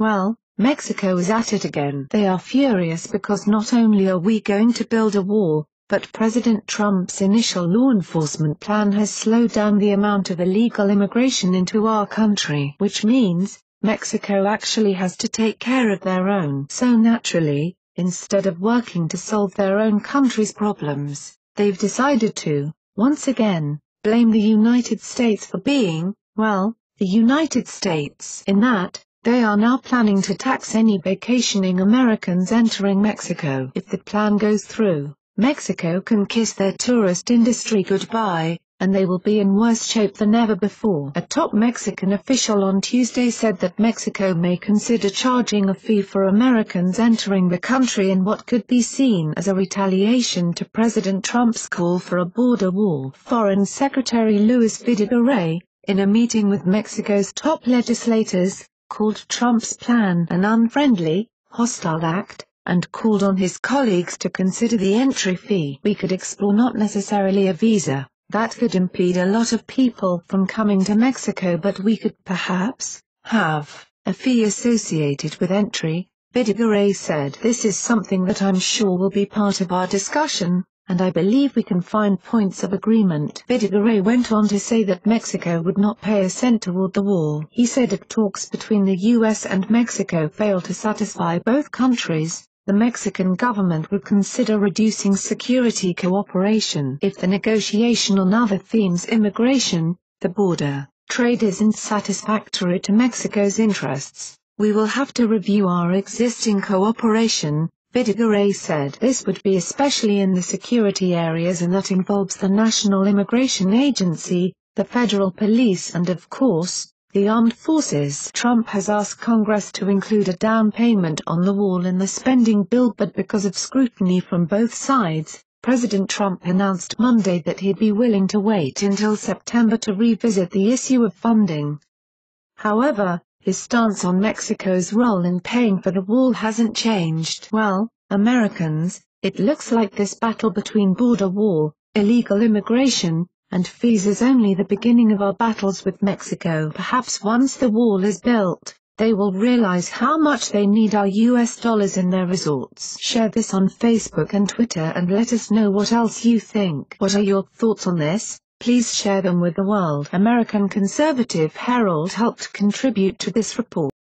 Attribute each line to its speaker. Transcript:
Speaker 1: Well, Mexico is at it again. They are furious because not only are we going to build a wall, but President Trump's initial law enforcement plan has slowed down the amount of illegal immigration into our country. Which means, Mexico actually has to take care of their own. So naturally, instead of working to solve their own country's problems, they've decided to, once again, blame the United States for being, well, the United States. In that, they are now planning to tax any vacationing Americans entering Mexico. If the plan goes through, Mexico can kiss their tourist industry goodbye, and they will be in worse shape than ever before. A top Mexican official on Tuesday said that Mexico may consider charging a fee for Americans entering the country in what could be seen as a retaliation to President Trump's call for a border wall. Foreign Secretary Luis Videgaray, in a meeting with Mexico's top legislators, called Trump's plan an unfriendly, hostile act, and called on his colleagues to consider the entry fee. We could explore not necessarily a visa, that could impede a lot of people from coming to Mexico, but we could perhaps have a fee associated with entry, Videgaray said. This is something that I'm sure will be part of our discussion, and I believe we can find points of agreement. Videgaray went on to say that Mexico would not pay a cent toward the wall. He said if talks between the U.S. and Mexico fail to satisfy both countries, the Mexican government would consider reducing security cooperation. If the negotiation on other themes, immigration, the border, trade, isn't satisfactory to Mexico's interests, we will have to review our existing cooperation, Videgaray said. This would be especially in the security areas, and that involves the National Immigration Agency, the federal police, and of course, the armed forces. Trump has asked Congress to include a down payment on the wall in the spending bill, but because of scrutiny from both sides, President Trump announced Monday that he'd be willing to wait until September to revisit the issue of funding. However, his stance on Mexico's role in paying for the wall hasn't changed. Well, Americans, it looks like this battle between border wall, illegal immigration, and fees is only the beginning of our battles with Mexico. Perhaps once the wall is built, they will realize how much they need our US dollars in their resorts. Share this on Facebook and Twitter and let us know what else you think. What are your thoughts on this? Please share them with the world. American Conservative Herald helped contribute to this report.